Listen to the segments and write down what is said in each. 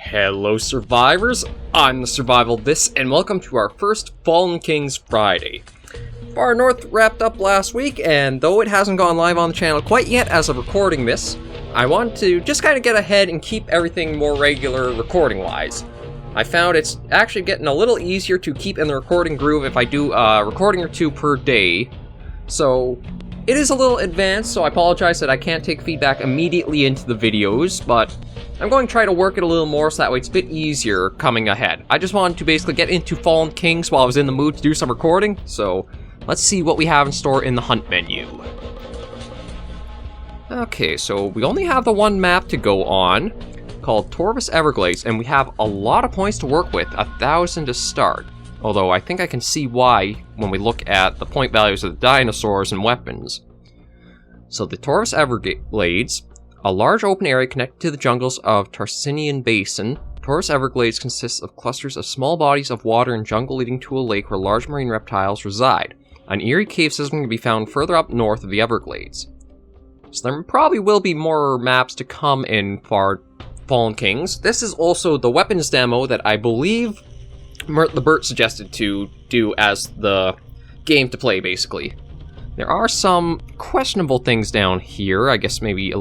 Hello survivors, I'm the SurvivalVis, and welcome to our first Fallen Kings Friday. Far North wrapped up last week, and though it hasn't gone live on the channel quite yet as of recording this, I want to just kind of get ahead and keep everything more regular recording-wise. I found it's actually getting a little easier to keep in the recording groove if I do a recording or two per day. So, it is a little advanced, so I apologize that I can't take feedback immediately into the videos, but I'm going to try to work it a little more so that way it's a bit easier coming ahead. I just wanted to basically get into Fallen Kings while I was in the mood to do some recording, so let's see what we have in store in the hunt menu. Okay, so we only have the one map to go on, called Carnivores Everglades, and we have a lot of points to work with, 1,000 to start. Although I think I can see why when we look at the point values of the dinosaurs and weapons. So the Carnivores Everglades, a large open area connected to the jungles of Tarsinian Basin. Carnivores Everglades consists of clusters of small bodies of water and jungle leading to a lake where large marine reptiles reside. An eerie cave system can be found further up north of the Everglades. So there probably will be more maps to come in Fallen Kings. This is also the weapons demo that I believe Mert the Burt suggested to do as the game to play, basically. There are some questionable things down here. I guess maybe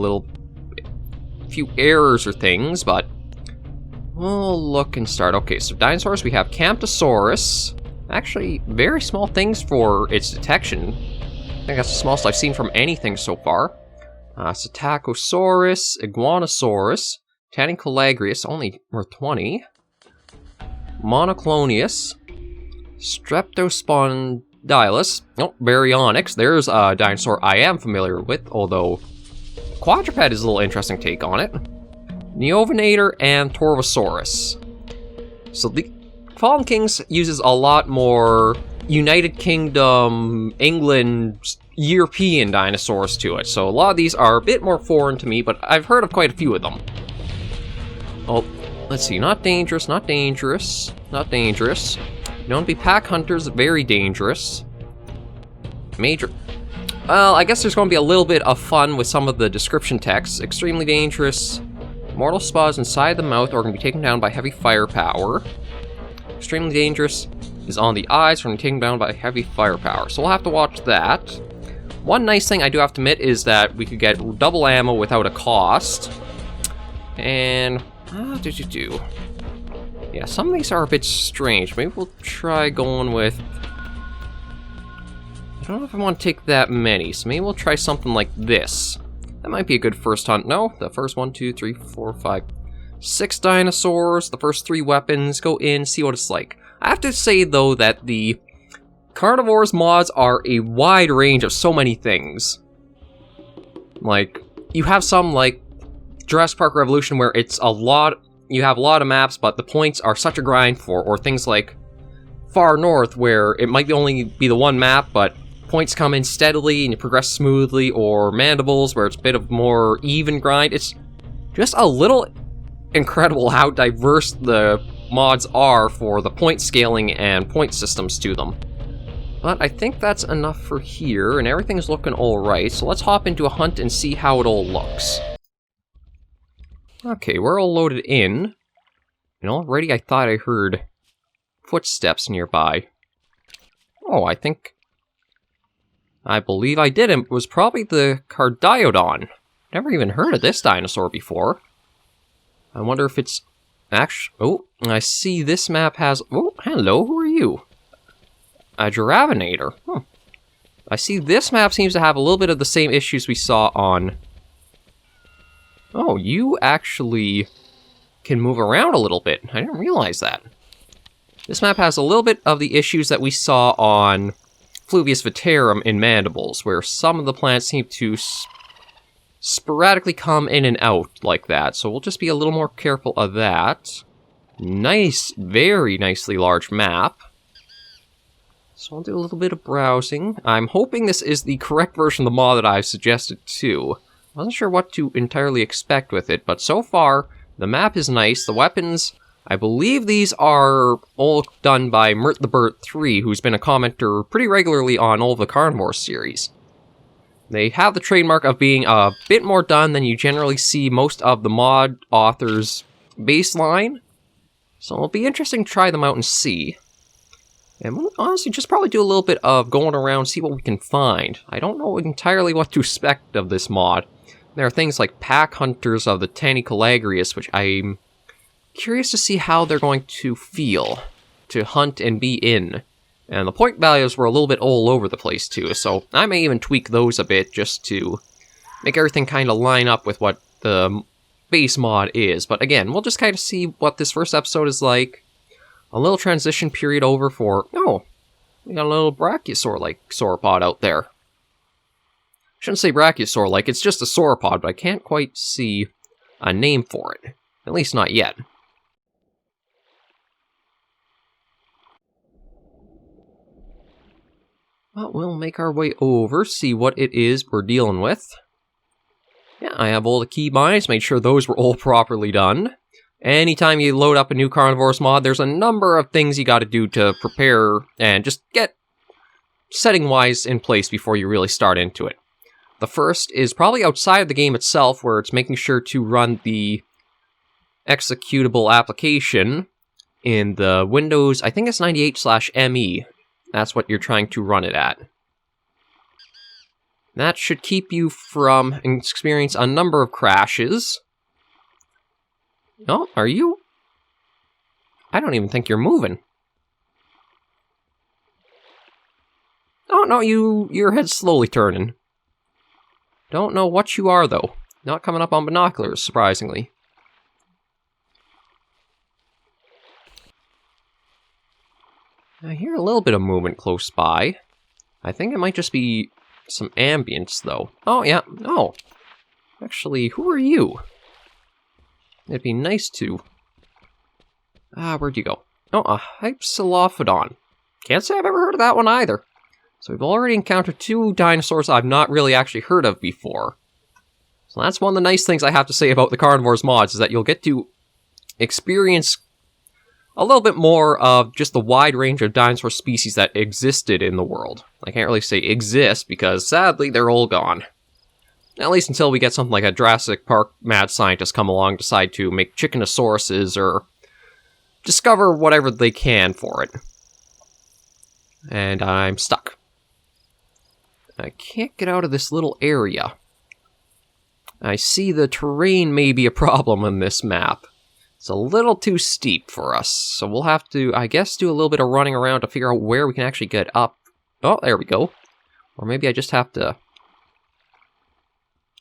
few errors or things, but we'll look and start. Okay, so dinosaurs, we have Camptosaurus. Actually, very small things for its detection. I think that's the smallest I've seen from anything so far. Psittacosaurus, Iguanosaurus, Tanicolagrius, only worth 20. Monoclonius, Streptospondylus, Baryonyx. There's a dinosaur I am familiar with, although Quadruped is a little interesting take on it. Neovenator and Torvosaurus. So the Fallen Kings uses a lot more United Kingdom, England, European dinosaurs to it. So a lot of these are a bit more foreign to me, but I've heard of quite a few of them. Oh, let's see. Not dangerous, not dangerous, not dangerous. Known to be pack hunters, very dangerous. Major... Well, I guess there's going to be a little bit of fun with some of the description text. Extremely dangerous. Mortal spas inside the mouth or can be taken down by heavy firepower. Extremely dangerous is on the eyes or can be taken down by heavy firepower. So we'll have to watch that. One nice thing I do have to admit is that we could get double ammo without a cost. And... yeah, some of these are a bit strange. Maybe we'll try going with... I don't know if I want to take that many, so maybe we'll try something like this. That might be a good first hunt. No, the first 1, 2, 3, 4, 5, 6 dinosaurs, the first 3 weapons, go in, see what it's like. I have to say, though, that the Carnivores mods are a wide range of so many things. Like, you have some, like, Jurassic Park Revolution, where it's a lot, you have a lot of maps, but the points are such a grind for, or things like Far North, where it might only be the one map, but points come in steadily and you progress smoothly, or Mandibles, where it's a bit of more even grind. It's just a little incredible how diverse the mods are for the point scaling and point systems to them. But I think that's enough for here, and everything's looking alright, so let's hop into a hunt and see how it all looks. Okay, we're all loaded in, and already I thought I heard footsteps nearby. Oh, I believe I did. It was probably the Cardiodon. Never even heard of this dinosaur before. I wonder if it's actually... Oh, I see this map has... Oh, hello, who are you? A Giravenator. I see this map seems to have a little bit of the same issues we saw on... Oh, you actually can move around a little bit. I didn't realize that. This map has a little bit of the issues that we saw on Fluvius Veterum in Mandibles, where some of the plants seem to sporadically come in and out like that, so we'll just be a little more careful of that. Nice, very nicely large map. So I'll do a little bit of browsing. I'm hoping this is the correct version of the mod that I've suggested too. I wasn't sure what to entirely expect with it, but so far, the map is nice. The weapons... I believe these are all done by Mert the Burt 3, who's been a commenter pretty regularly on all the Carnivores series. They have the trademark of being a bit more done than you generally see most of the mod authors baseline. So it'll be interesting to try them out and see. And we'll honestly just probably do a little bit of going around, see what we can find. I don't know entirely what to expect of this mod. There are things like pack hunters of the Tanicolagrius, which I'm curious to see how they're going to feel to hunt and be in. And the point values were a little bit all over the place too, so I may even tweak those a bit just to make everything kind of line up with what the base mod is. But again, we'll just kind of see what this first episode is like. A little transition period over for... Oh, we got a little Brachiosaur-like sauropod out there. Shouldn't say Brachiosaur-like, it's just a sauropod, but I can't quite see a name for it. At least not yet. Well, we'll make our way over, see what it is we're dealing with. Yeah, I have all the keybinds, made sure those were all properly done. Anytime you load up a new Carnivores mod, there's a number of things you gotta do to prepare and just get setting-wise in place before you really start into it. The first is probably outside of the game itself, where it's making sure to run the executable application in the Windows, I think it's 98/ME. That's what you're trying to run it at. That should keep you from experiencing a number of crashes. Oh, are you? I don't even think you're moving. Oh, no, your head's slowly turning. Don't know what you are, though. Not coming up on binoculars, surprisingly. I hear a little bit of movement close by. I think it might just be some ambience, though. Oh, yeah. Oh. Actually, who are you? It'd be nice to... where'd you go? Oh, a Hypsilophodon. Can't say I've ever heard of that one either. So we've already encountered two dinosaurs I've not really actually heard of before. So that's one of the nice things I have to say about the Carnivores mods, is that you'll get to experience a little bit more of just the wide range of dinosaur species that existed in the world. I can't really say exist, because sadly they're all gone. At least until we get something like a Jurassic Park mad scientist come along and decide to make Chickenosaurus's or discover whatever they can for it. And I'm stuck. I can't get out of this little area. I see the terrain may be a problem on this map. It's a little too steep for us, so we'll have to, I guess, do a little bit of running around to figure out where we can actually get up. Oh, there we go. Or maybe I just have to...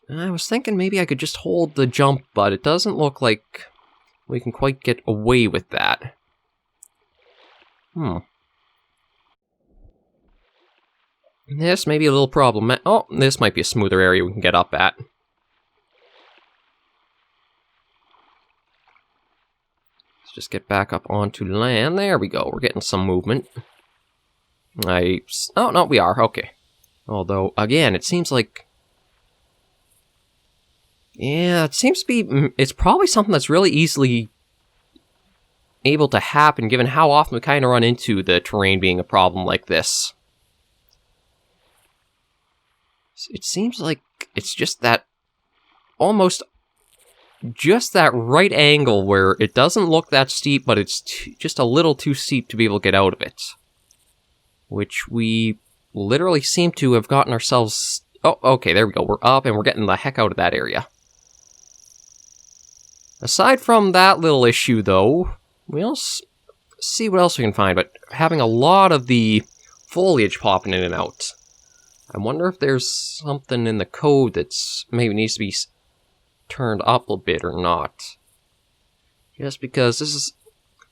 I was thinking maybe I could just hold the jump, but it doesn't look like we can quite get away with that. This may be a little problem. Oh, this might be a smoother area we can get up at. Let's just get back up onto land. There we go. We're getting some movement. Oh, no, we are. Okay. Although, again, it seems like... Yeah, it seems to be... It's probably something that's really easily able to happen, given how often we kind of run into the terrain being a problem like this. It seems like it's just that... Almost... Just that right angle where it doesn't look that steep, but it's just a little too steep to be able to get out of it. Which we literally seem to have gotten ourselves... Oh, okay, there we go. We're up and we're getting the heck out of that area. Aside from that little issue, though, we'll see what else we can find, but having a lot of the foliage popping in and out. I wonder if there's something in the code that's maybe needs to be turned up a bit or not. Just because this is...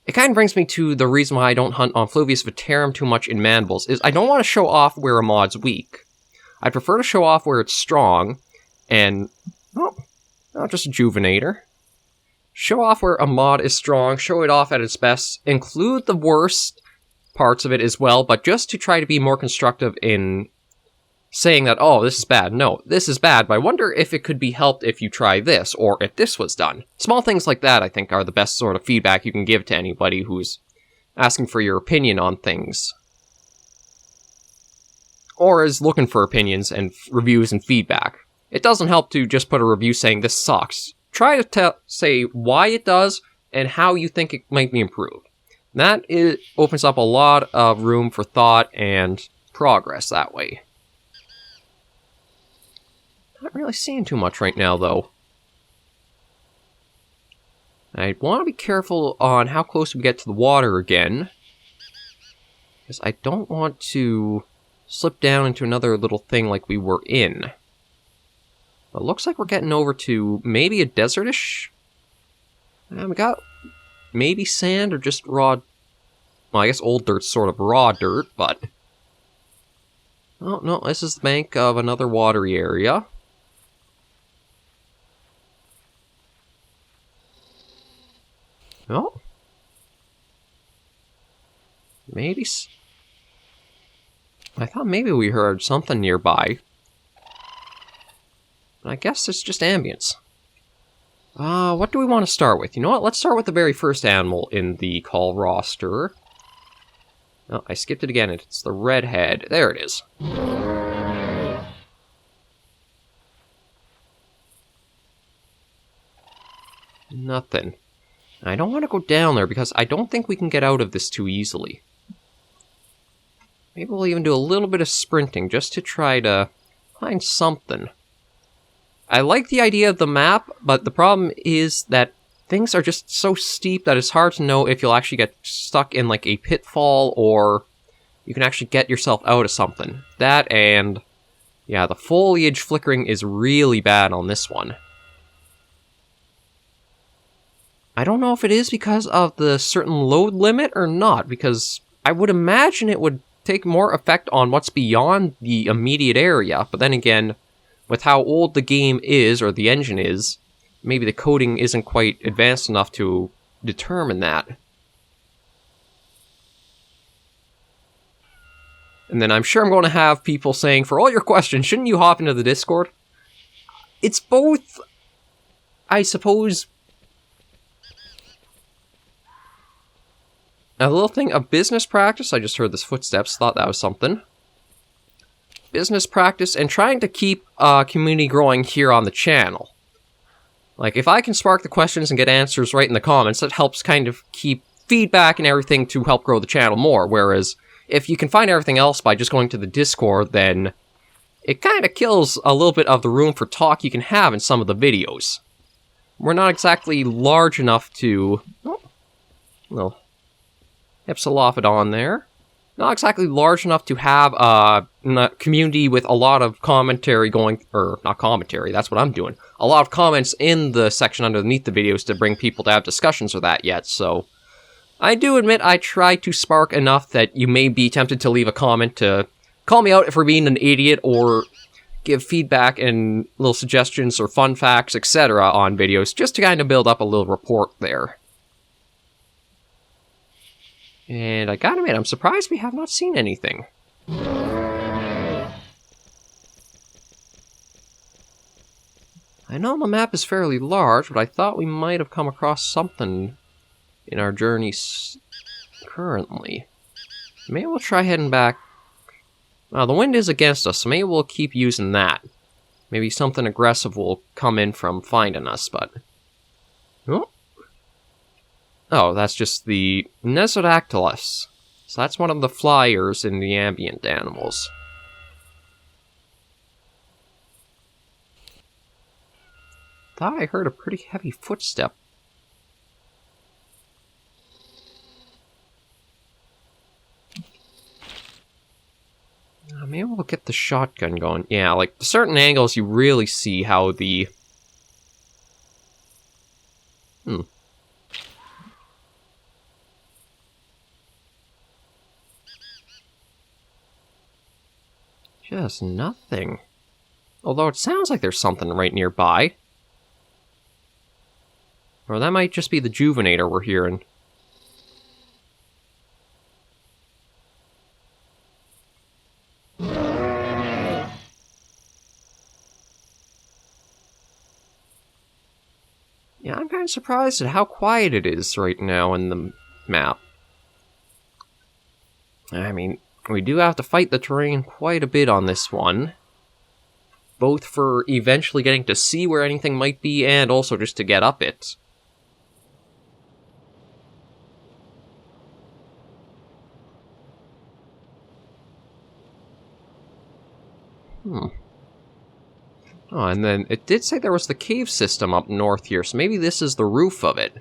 It kind of brings me to the reason why I don't hunt on Fluvius Veterum too much in mandibles, is I don't want to show off where a mod's weak. I prefer to show off where it's strong, and... Oh, not just a Juvenator. Show off where a mod is strong, show it off at its best, include the worst parts of it as well, but just to try to be more constructive in saying that, oh, this is bad. No, this is bad, but I wonder if it could be helped if you try this, or if this was done. Small things like that, I think, are the best sort of feedback you can give to anybody who's asking for your opinion on things. Or is looking for opinions and reviews and feedback. It doesn't help to just put a review saying this sucks. Try to say why it does, and how you think it might be improved. That opens up a lot of room for thought and progress that way. Not really seeing too much right now, though. I want to be careful on how close we get to the water again, because I don't want to slip down into another little thing like we were in. But it looks like we're getting over to maybe a desertish. We got maybe sand or just raw. Well, I guess old dirt's sort of raw dirt, but. Oh, no, this is the bank of another watery area. Oh. Maybe. I thought maybe we heard something nearby. I guess it's just ambience. What do we want to start with? You know what? Let's start with the very first animal in the call roster. Oh, I skipped it again. It's the redhead. There it is. Nothing. I don't want to go down there because I don't think we can get out of this too easily. Maybe we'll even do a little bit of sprinting just to try to find something. I like the idea of the map, but the problem is that things are just so steep that it's hard to know if you'll actually get stuck in like a pitfall or you can actually get yourself out of something. That and, yeah, the foliage flickering is really bad on this one. I don't know if it is because of the certain load limit or not, because I would imagine it would take more effect on what's beyond the immediate area, but then again, with how old the game is, or the engine is, maybe the coding isn't quite advanced enough to determine that. And then I'm sure I'm going to have people saying, for all your questions, shouldn't you hop into the Discord? It's both, I suppose, a little thing of business practice. I just heard this footsteps, thought that was something. Business practice and trying to keep community growing here on the channel. Like, if I can spark the questions and get answers right in the comments, that helps kind of keep feedback and everything to help grow the channel more. Whereas, if you can find everything else by just going to the Discord, then it kind of kills a little bit of the room for talk you can have in some of the videos. We're not exactly large enough to... Oh, well, Hypsilophodon there. Not exactly large enough to have a community with a lot of commentary going, or not commentary, that's what I'm doing. A lot of comments in the section underneath the videos to bring people to have discussions or that yet, so I do admit I try to spark enough that you may be tempted to leave a comment to call me out for being an idiot or give feedback and little suggestions or fun facts, etc. on videos, just to kind of build up a little rapport there. And I gotta admit, I'm surprised we have not seen anything. I know the map is fairly large, but I thought we might have come across something in our journey currently. Maybe we'll try heading back. Well, the wind is against us, so maybe we'll keep using that. Maybe something aggressive will come in from finding us, but... Oh, that's just the Nesodactylus. So that's one of the flyers in the ambient animals. Thought I heard a pretty heavy footstep. Maybe we'll get the shotgun going. Yeah, like, certain angles you really see how the... Just nothing. Although it sounds like there's something right nearby. Or that might just be the Juvenator we're hearing. Yeah, I'm kind of surprised at how quiet it is right now in the map. I mean, we do have to fight the terrain quite a bit on this one. Both for eventually getting to see where anything might be, and also just to get up it. Oh, and then it did say there was the cave system up north here, so maybe this is the roof of it.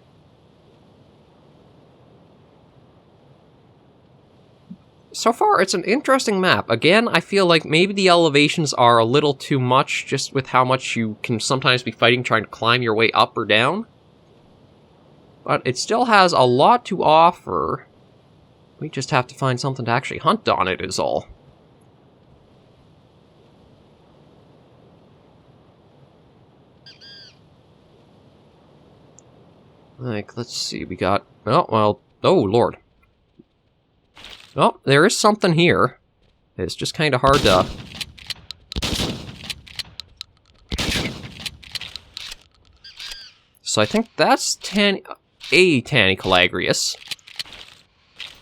So far, it's an interesting map. Again, I feel like maybe the elevations are a little too much, just with how much you can sometimes be fighting trying to climb your way up or down. But it still has a lot to offer. We just have to find something to actually hunt on it, is all. Like, let's see, we got... Oh, well... Oh, Lord. Oh, there is something here. It's just kind of hard to... So I think that's a Tannicalagrius.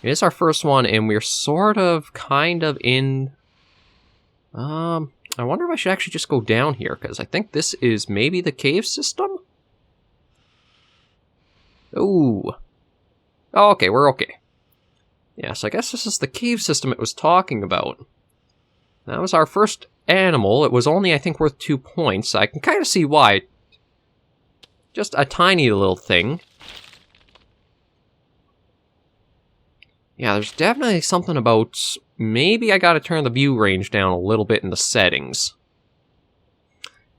It is our first one, and we're sort of, kind of in... I wonder if I should actually just go down here, because I think this is maybe the cave system? Ooh. Oh, okay, we're okay. Yeah, so I guess this is the cave system it was talking about. That was our first animal. It was only, I think, worth 2 points. I can kind of see why. Just a tiny little thing. Yeah, there's definitely something about... Maybe I gotta turn the view range down a little bit in the settings.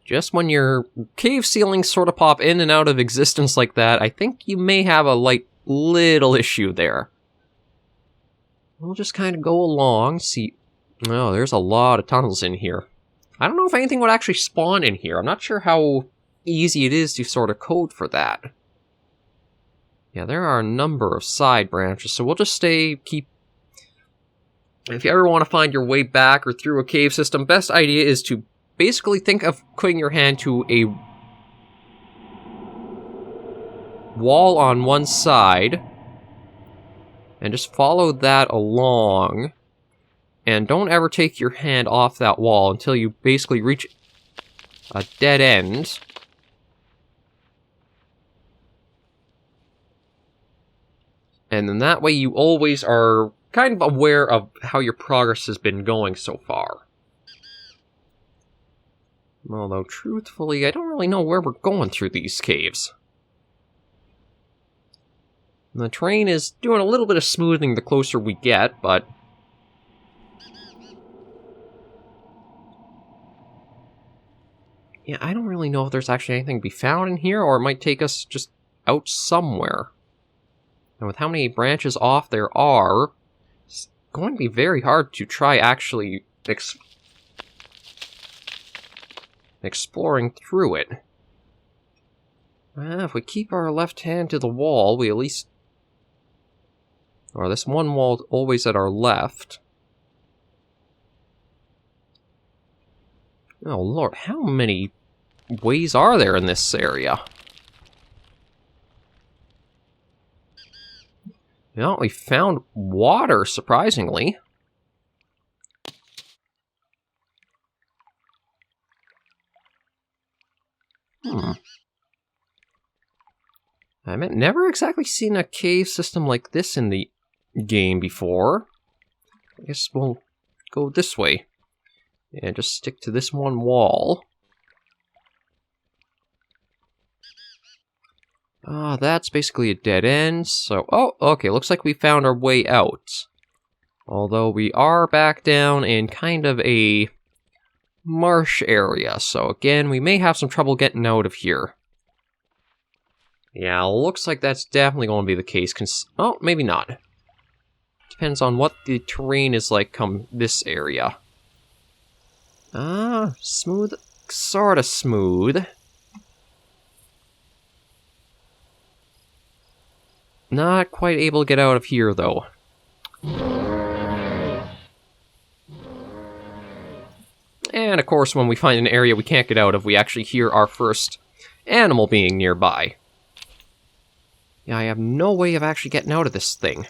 Just when your cave ceilings sort of pop in and out of existence like that, I think you may have a little issue there. We'll just kind of go along, see... Oh, there's a lot of tunnels in here. I don't know if anything would actually spawn in here. I'm not sure how easy it is to sort of code for that. Yeah, there are a number of side branches, so we'll just keep... If you ever want to find your way back or through a cave system, best idea is to basically think of putting your hand to a wall on one side, and just follow that along, and don't ever take your hand off that wall until you basically reach a dead end. And then that way you always are kind of aware of how your progress has been going so far. Although, truthfully, I don't really know where we're going through these caves. The terrain is doing a little bit of smoothing the closer we get, but... Yeah, I don't really know if there's actually anything to be found in here, or it might take us just out somewhere. And with how many branches off there are, it's going to be very hard to try actually exploring through it. If we keep our left hand to the wall, we at least... Or this one wall always at our left. Oh lord, how many ways are there in this area? Well, we found water, surprisingly. I've never exactly seen a cave system like this in the game before. I guess we'll go this way. And just stick to this one wall. That's basically a dead end, so... Oh, okay, looks like we found our way out. Although we are back down in kind of a marsh area, so again, we may have some trouble getting out of here. Yeah, looks like that's definitely going to be the case. Oh, maybe not. Depends on what the terrain is like come this area. Smooth. Sorta smooth. Not quite able to get out of here, though. And, of course, when we find an area we can't get out of, we actually hear our first animal being nearby. Yeah, I have no way of actually getting out of this thing.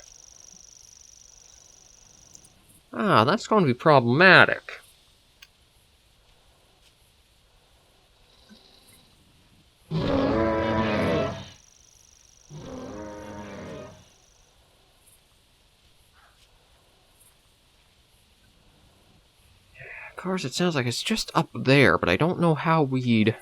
That's going to be problematic. course, it sounds like it's just up there, but I don't know how we'd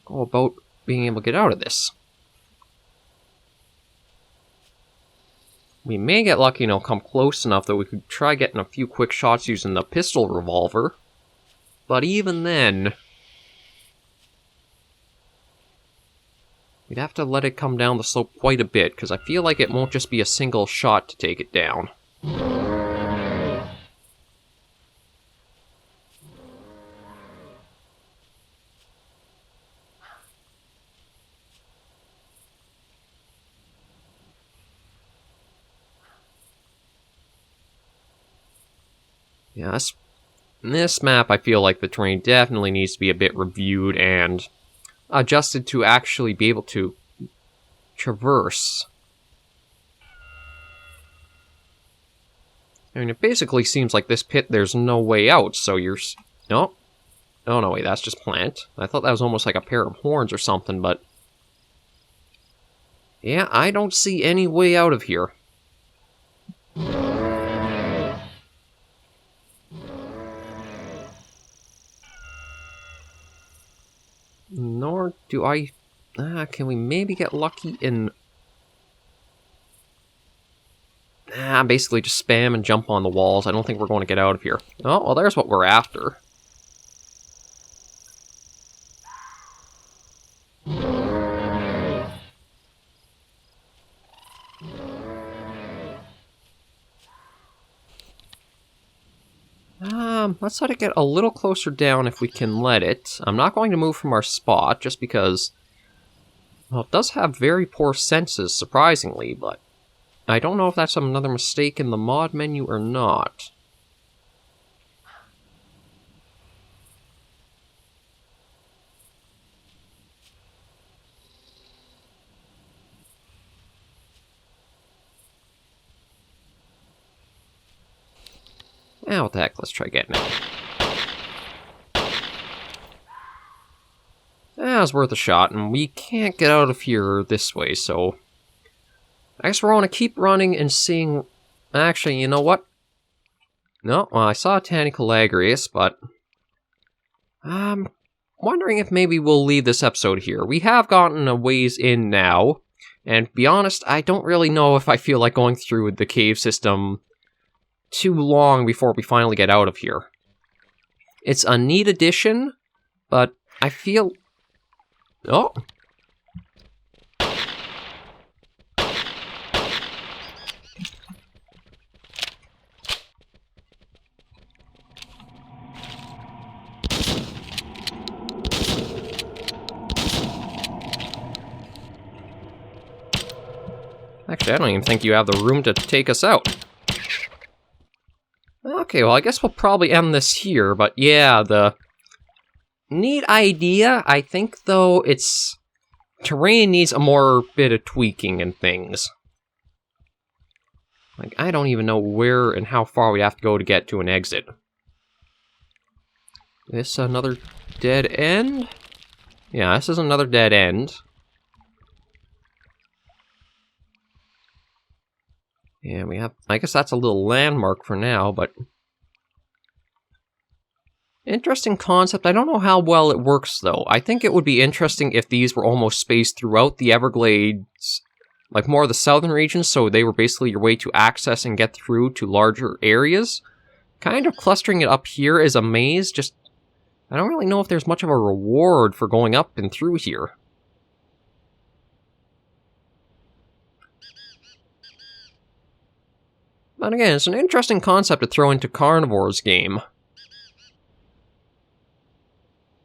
go about being able to get out of this. We may get lucky and it'll come close enough that we could try getting a few quick shots using the pistol revolver. But even then, we'd have to let it come down the slope quite a bit, because I feel like it won't just be a single shot to take it down. Yeah, this map, I feel like the terrain definitely needs to be a bit reviewed and adjusted to actually be able to traverse. I mean, it basically seems like this pit, there's no way out, so you're... No. Oh, no, wait, that's just plant. I thought that was almost like a pair of horns or something, but... Yeah, I don't see any way out of here. Nor do I... can we maybe get lucky in... basically just spam and jump on the walls. I don't think we're going to get out of here. Oh, well, there's what we're after. Let's let it get a little closer down if we can let it. I'm not going to move from our spot, just because... Well, it does have very poor senses, surprisingly, but... I don't know if that's another mistake in the mod menu or not. What the heck, let's try getting it. That was worth a shot, and we can't get out of here this way, so... I guess we're going to keep running and seeing... Actually, you know what? No, well, I saw Tanicolagrius, but... I'm wondering if maybe we'll leave this episode here. We have gotten a ways in now, and to be honest, I don't really know if I feel like going through the cave system too long before we finally get out of here. It's a neat addition, but I feel... Oh! Actually, I don't even think you have the room to take us out. Okay, well, I guess we'll probably end this here, but yeah, the neat idea. I think, though, its terrain needs a more bit of tweaking and things. Like, I don't even know where and how far we have to go to get to an exit. This another dead end? Yeah, this is another dead end. Yeah, we have... I guess that's a little landmark for now, but... Interesting concept. I don't know how well it works, though. I think it would be interesting if these were almost spaced throughout the Everglades, like more of the southern regions, so they were basically your way to access and get through to larger areas. Kind of clustering it up here as a maze, just... I don't really know if there's much of a reward for going up and through here. But again, it's an interesting concept to throw into Carnivores game.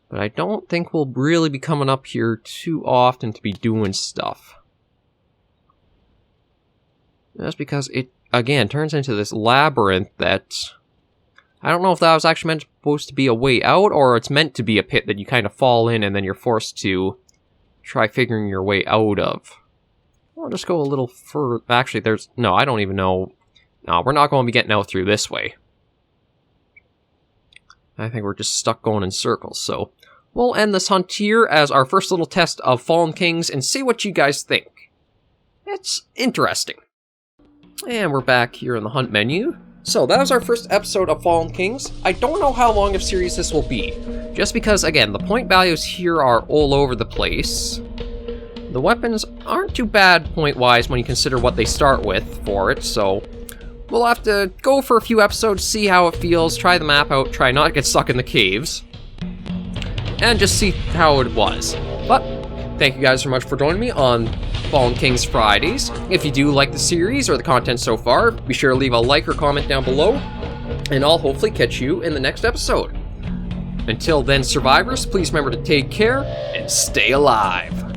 But I don't think we'll really be coming up here too often to be doing stuff. That's because it, again, turns into this labyrinth that... I don't know if that was actually supposed to be a way out, or it's meant to be a pit that you kind of fall in and then you're forced to try figuring your way out of. I'll just go a little further. Actually, there's... No, I don't even know... No, we're not going to be getting out through this way. I think we're just stuck going in circles, so... We'll end this hunt here as our first little test of Fallen Kings and see what you guys think. It's interesting. And we're back here in the hunt menu. So that was our first episode of Fallen Kings. I don't know how long of series this will be, just because, again, the point values here are all over the place. The weapons aren't too bad point-wise when you consider what they start with for it, so we'll have to go for a few episodes, see how it feels, try the map out, try not to get stuck in the caves, and just see how it was. But thank you guys so much for joining me on Fallen Kings Fridays. If you do like the series or the content so far, be sure to leave a like or comment down below, and I'll hopefully catch you in the next episode. Until then, survivors, please remember to take care and stay alive.